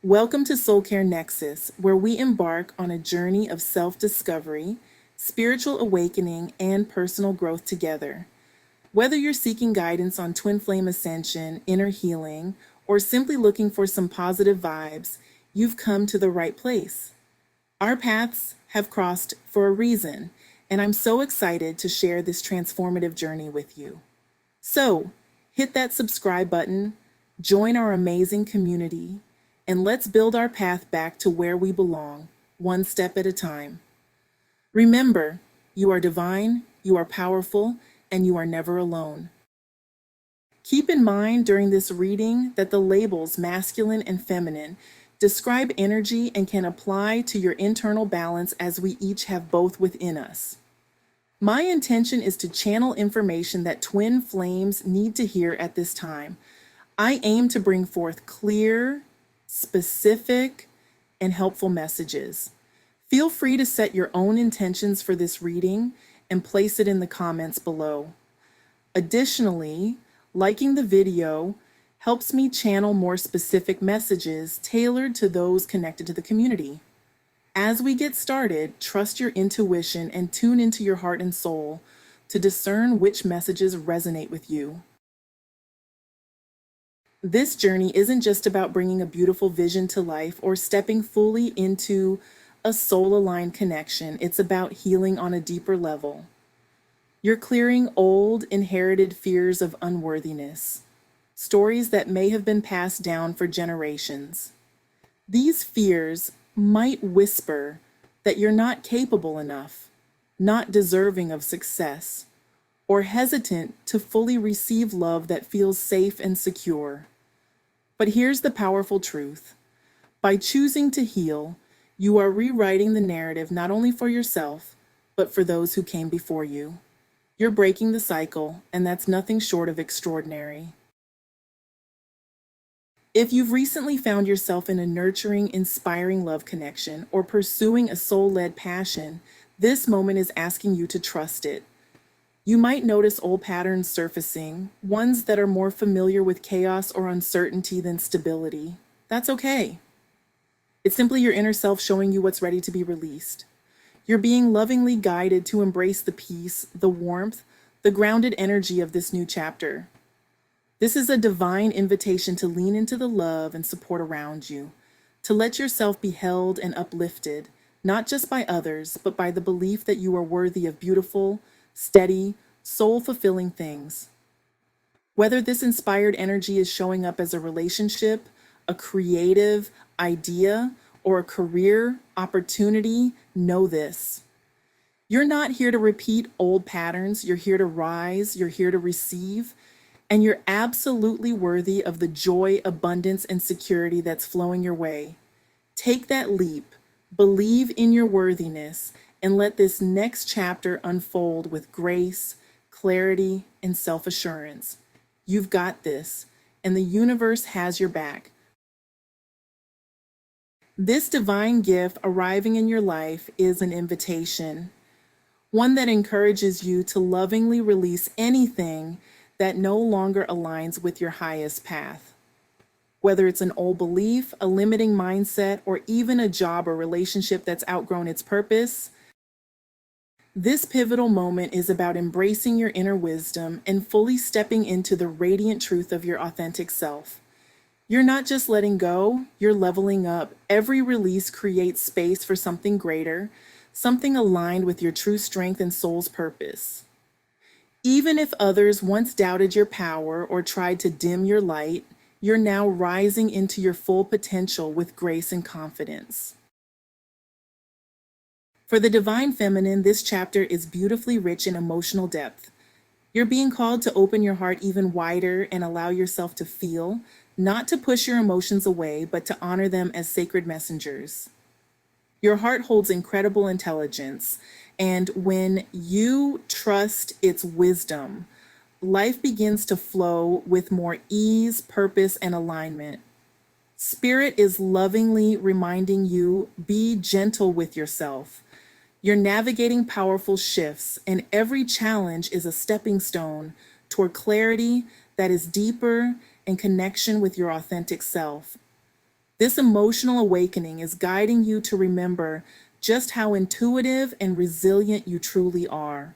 Welcome to SoulCare Nexus, where we embark on a journey of self-discovery, spiritual awakening, and personal growth together. Whether you're seeking guidance on twin flame ascension, inner healing, or simply looking for some positive vibes, you've come to the right place. Our paths have crossed for a reason, and I'm so excited to share this transformative journey with you. So, hit that subscribe button, join our amazing community, and let's build our path back to where we belong, one step at a time. Remember, you are divine, you are powerful, and you are never alone. Keep in mind during this reading that the labels masculine and feminine describe energy and can apply to your internal balance as we each have both within us. My intention is to channel information that twin flames need to hear at this time. I aim to bring forth clear, specific, and helpful messages. Feel free to set your own intentions for this reading and place it in the comments below. Additionally, liking the video helps me channel more specific messages tailored to those connected to the community. As we get started, trust your intuition and tune into your heart and soul to discern which messages resonate with you. This journey isn't just about bringing a beautiful vision to life or stepping fully into a soul-aligned connection. It's about healing on a deeper level. You're clearing old, inherited fears of unworthiness, stories that may have been passed down for generations. These fears might whisper that you're not capable enough, not deserving of success, or hesitant to fully receive love that feels safe and secure. But here's the powerful truth. By choosing to heal, you are rewriting the narrative not only for yourself, but for those who came before you. You're breaking the cycle, and that's nothing short of extraordinary. If you've recently found yourself in a nurturing, inspiring love connection or pursuing a soul-led passion, this moment is asking you to trust it. You might notice old patterns surfacing, ones that are more familiar with chaos or uncertainty than stability. That's okay. It's simply your inner self showing you what's ready to be released. You're being lovingly guided to embrace the peace, the warmth, the grounded energy of this new chapter. This is a divine invitation to lean into the love and support around you, to let yourself be held and uplifted, not just by others, but by the belief that you are worthy of beautiful, steady, soul-fulfilling things. Whether this inspired energy is showing up as a relationship, a creative idea, or a career opportunity, know this. You're not here to repeat old patterns. You're here to rise. You're here to receive. And you're absolutely worthy of the joy, abundance, and security that's flowing your way. Take that leap. Believe in your worthiness and let this next chapter unfold with grace, clarity, and self-assurance. You've got this, and the universe has your back. This divine gift arriving in your life is an invitation, one that encourages you to lovingly release anything that no longer aligns with your highest path. Whether it's an old belief, a limiting mindset, or even a job or relationship that's outgrown its purpose, this pivotal moment is about embracing your inner wisdom and fully stepping into the radiant truth of your authentic self. You're not just letting go, you're leveling up. Every release creates space for something greater, something aligned with your true strength and soul's purpose. Even if others once doubted your power or tried to dim your light, you're now rising into your full potential with grace and confidence. For the divine feminine, this chapter is beautifully rich in emotional depth. You're being called to open your heart even wider and allow yourself to feel, not to push your emotions away, but to honor them as sacred messengers. Your heart holds incredible intelligence, and when you trust its wisdom, life begins to flow with more ease, purpose, and alignment. Spirit is lovingly reminding you, be gentle with yourself. You're navigating powerful shifts, and every challenge is a stepping stone toward clarity that is deeper and connection with your authentic self. This emotional awakening is guiding you to remember just how intuitive and resilient you truly are.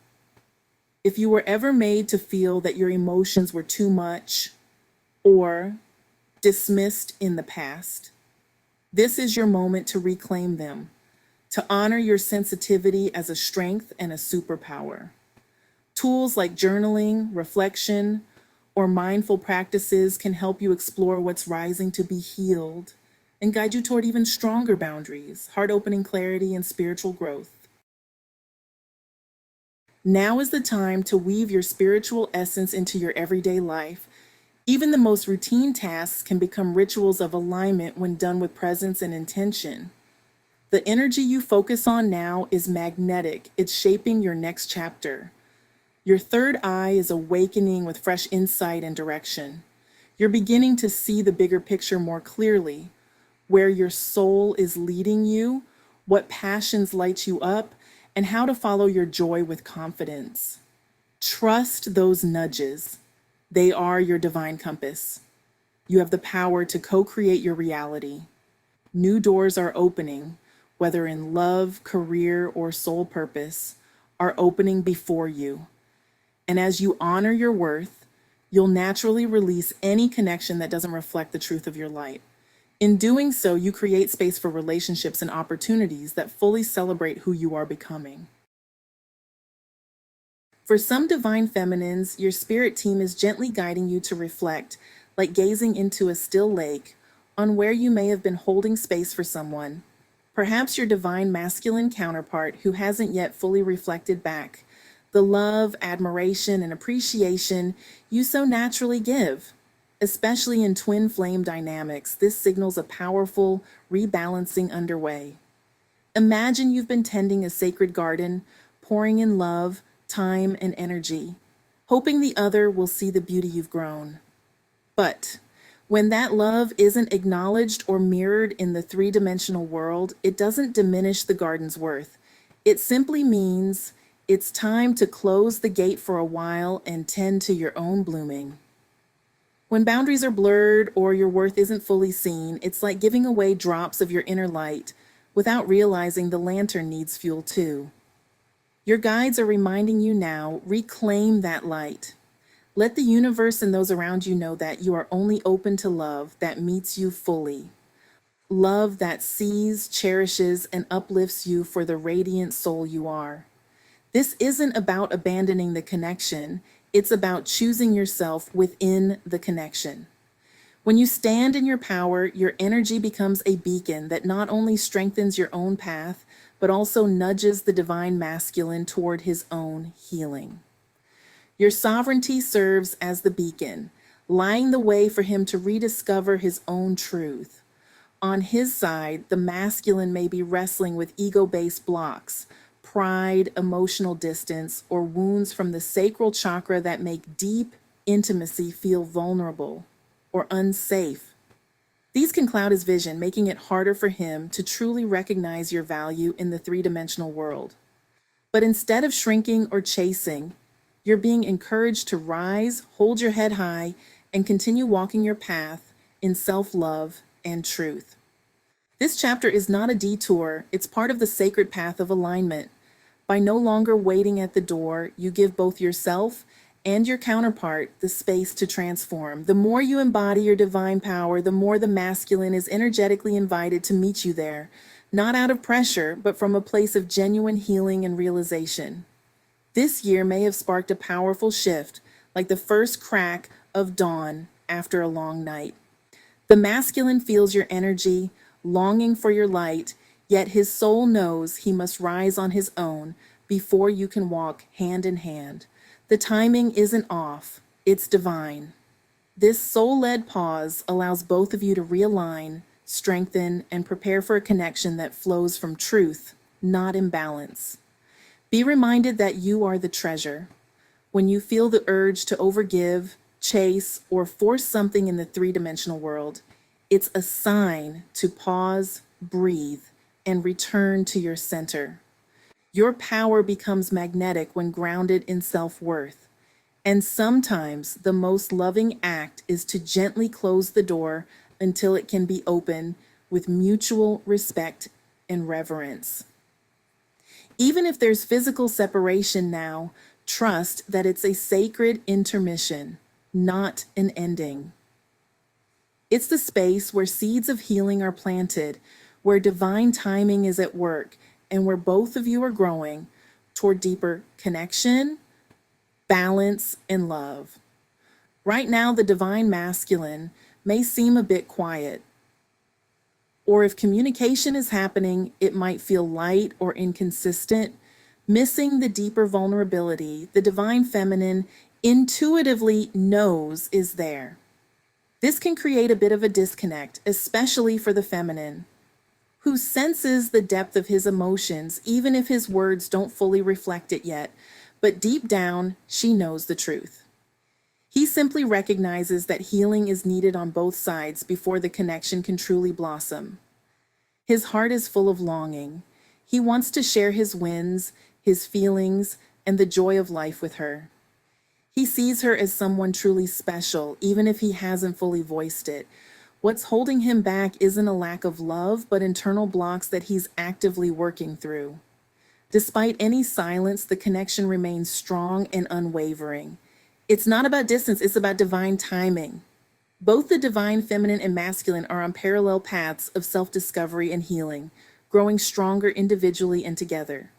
If you were ever made to feel that your emotions were too much or dismissed in the past, this is your moment to reclaim them, to honor your sensitivity as a strength and a superpower. Tools like journaling, reflection, or mindful practices can help you explore what's rising to be healed and guide you toward even stronger boundaries, heart-opening clarity, and spiritual growth. Now is the time to weave your spiritual essence into your everyday life. Even the most routine tasks can become rituals of alignment when done with presence and intention. The energy you focus on now is magnetic. It's shaping your next chapter. Your third eye is awakening with fresh insight and direction. You're beginning to see the bigger picture more clearly, where your soul is leading you, what passions light you up, and how to follow your joy with confidence. Trust those nudges. They are your divine compass. You have the power to co-create your reality. New doors are opening, whether in love, career, or soul purpose, are opening before you. And as you honor your worth, you'll naturally release any connection that doesn't reflect the truth of your light. In doing so, you create space for relationships and opportunities that fully celebrate who you are becoming. For some divine feminines, your spirit team is gently guiding you to reflect, like gazing into a still lake, on where you may have been holding space for someone. Perhaps your divine masculine counterpart who hasn't yet fully reflected back the love, admiration, and appreciation you so naturally give. Especially in twin flame dynamics, this signals a powerful rebalancing underway. Imagine you've been tending a sacred garden, pouring in love, time, and energy, hoping the other will see the beauty you've grown. But when that love isn't acknowledged or mirrored in the three-dimensional world, it doesn't diminish the garden's worth. It simply means it's time to close the gate for a while and tend to your own blooming. When boundaries are blurred or your worth isn't fully seen, it's like giving away drops of your inner light without realizing the lantern needs fuel too. Your guides are reminding you now, reclaim that light. Let the universe and those around you know that you are only open to love that meets you fully. Love that sees, cherishes, and uplifts you for the radiant soul you are. This isn't about abandoning the connection. It's about choosing yourself within the connection. When you stand in your power, your energy becomes a beacon that not only strengthens your own path, but also nudges the divine masculine toward his own healing. Your sovereignty serves as the beacon, lighting the way for him to rediscover his own truth. On his side, the masculine may be wrestling with ego-based blocks, pride, emotional distance, or wounds from the sacral chakra that make deep intimacy feel vulnerable or unsafe. These can cloud his vision, making it harder for him to truly recognize your value in the three-dimensional world. But instead of shrinking or chasing, you're being encouraged to rise, hold your head high, and continue walking your path in self-love and truth. This chapter is not a detour, it's part of the sacred path of alignment. By no longer waiting at the door, you give both yourself and your counterpart the space to transform. The more you embody your divine power, the more the masculine is energetically invited to meet you there, not out of pressure, but from a place of genuine healing and realization. This year may have sparked a powerful shift, like the first crack of dawn after a long night. The masculine feels your energy, longing for your light, yet his soul knows he must rise on his own before you can walk hand in hand. The timing isn't off, it's divine. This soul-led pause allows both of you to realign, strengthen, and prepare for a connection that flows from truth, not imbalance. Be reminded that you are the treasure. When you feel the urge to overgive, chase, or force something in the three-dimensional world, it's a sign to pause, breathe, and return to your center. Your power becomes magnetic when grounded in self-worth. And sometimes the most loving act is to gently close the door until it can be opened with mutual respect and reverence. Even if there's physical separation now, trust that it's a sacred intermission, not an ending. It's the space where seeds of healing are planted, where divine timing is at work, and where both of you are growing toward deeper connection, balance, and love. Right now, the divine masculine may seem a bit quiet, or if communication is happening, it might feel light or inconsistent, missing the deeper vulnerability the divine feminine intuitively knows is there. This can create a bit of a disconnect, especially for the feminine, who senses the depth of his emotions even if his words don't fully reflect it yet, but deep down, she knows the truth. He simply recognizes that healing is needed on both sides before the connection can truly blossom. His heart is full of longing. He wants to share his wins, his feelings, and the joy of life with her. He sees her as someone truly special, even if he hasn't fully voiced it. What's holding him back isn't a lack of love, but internal blocks that he's actively working through. Despite any silence, the connection remains strong and unwavering. It's not about distance, it's about divine timing. Both the divine feminine and masculine are on parallel paths of self-discovery and healing, growing stronger individually and together.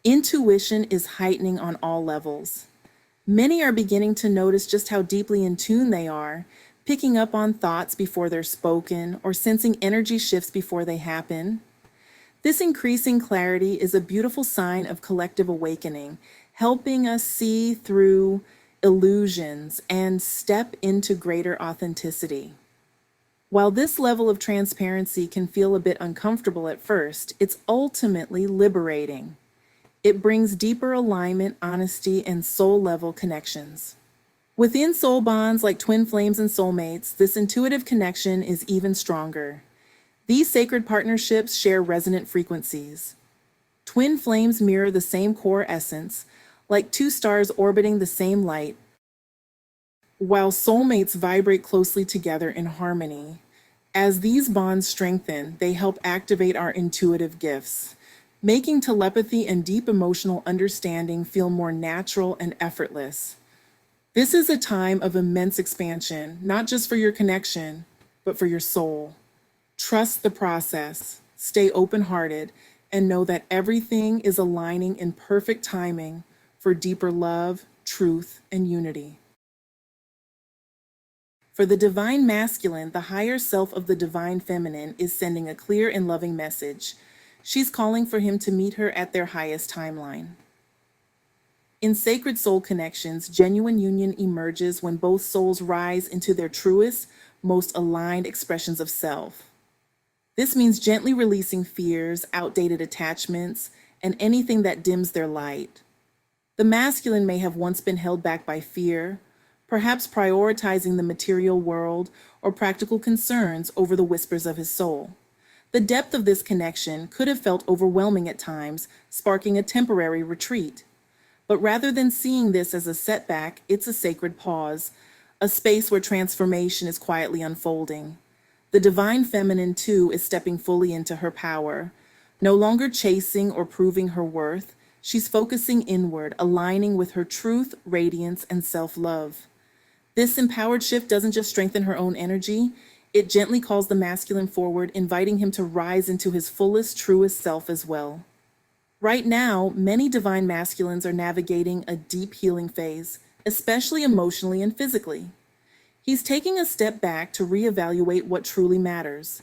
Intuition is heightening on all levels. Many are beginning to notice just how deeply in tune they are, picking up on thoughts before they're spoken or sensing energy shifts before they happen. This increasing clarity is a beautiful sign of collective awakening, helping us see through illusions and step into greater authenticity. While this level of transparency can feel a bit uncomfortable at first, it's ultimately liberating. It brings deeper alignment, honesty, and soul-level connections. Within soul bonds like twin flames and soulmates, this intuitive connection is even stronger. These sacred partnerships share resonant frequencies. Twin flames mirror the same core essence, like two stars orbiting the same light, while soulmates vibrate closely together in harmony. As these bonds strengthen, they help activate our intuitive gifts, making telepathy and deep emotional understanding feel more natural and effortless. This is a time of immense expansion, not just for your connection, but for your soul. Trust the process, stay open-hearted, and know that everything is aligning in perfect timing for deeper love, truth, and unity. For the divine masculine, the higher self of the divine feminine is sending a clear and loving message. She's calling for him to meet her at their highest timeline. In sacred soul connections, genuine union emerges when both souls rise into their truest, most aligned expressions of self. This means gently releasing fears, outdated attachments, and anything that dims their light. The masculine may have once been held back by fear, perhaps prioritizing the material world or practical concerns over the whispers of his soul. The depth of this connection could have felt overwhelming at times, sparking a temporary retreat. But rather than seeing this as a setback, it's a sacred pause, a space where transformation is quietly unfolding. The divine feminine, too, is stepping fully into her power. No longer chasing or proving her worth, she's focusing inward, aligning with her truth, radiance, and self-love. This empowered shift doesn't just strengthen her own energy, it gently calls the masculine forward, inviting him to rise into his fullest, truest self as well. Right now, many divine masculines are navigating a deep healing phase, especially emotionally and physically. He's taking a step back to reevaluate what truly matters.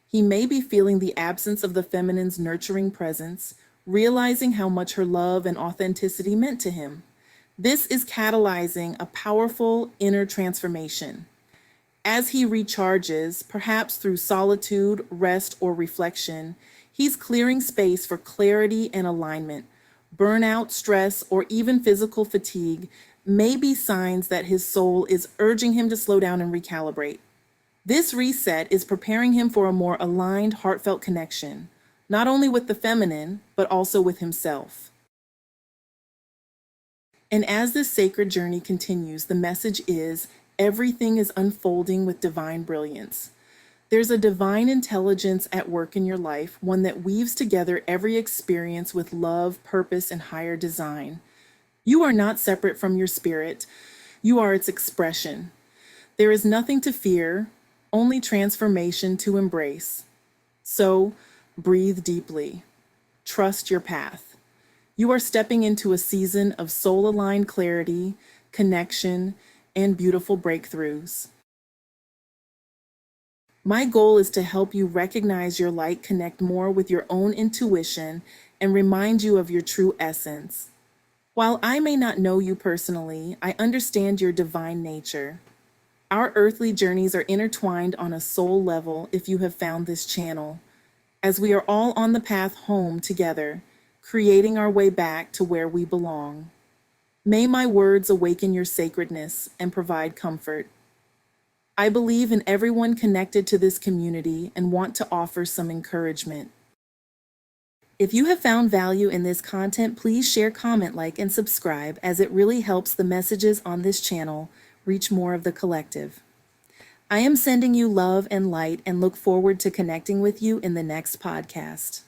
He may be feeling the absence of the feminine's nurturing presence, realizing how much her love and authenticity meant to him. This is catalyzing a powerful inner transformation. As he recharges, perhaps through solitude, rest, or reflection, he's clearing space for clarity and alignment. Burnout, stress, or even physical fatigue may be signs that his soul is urging him to slow down and recalibrate. This reset is preparing him for a more aligned, heartfelt connection, not only with the feminine, but also with himself. And as this sacred journey continues, the message is everything is unfolding with divine brilliance. There's a divine intelligence at work in your life, one that weaves together every experience with love, purpose, and higher design. You are not separate from your spirit, you are its expression. There is nothing to fear, only transformation to embrace. So, breathe deeply. Trust your path. You are stepping into a season of soul aligned clarity, connection, and beautiful breakthroughs. My goal is to help you recognize your light, connect more with your own intuition, and remind you of your true essence. While I may not know you personally, I understand your divine nature. Our earthly journeys are intertwined on a soul level if you have found this channel, as we are all on the path home together, creating our way back to where we belong. May my words awaken your sacredness and provide comfort. I believe in everyone connected to this community and want to offer some encouragement. If you have found value in this content, please share, comment, like, and subscribe, as it really helps the messages on this channel reach more of the collective. I am sending you love and light and look forward to connecting with you in the next podcast.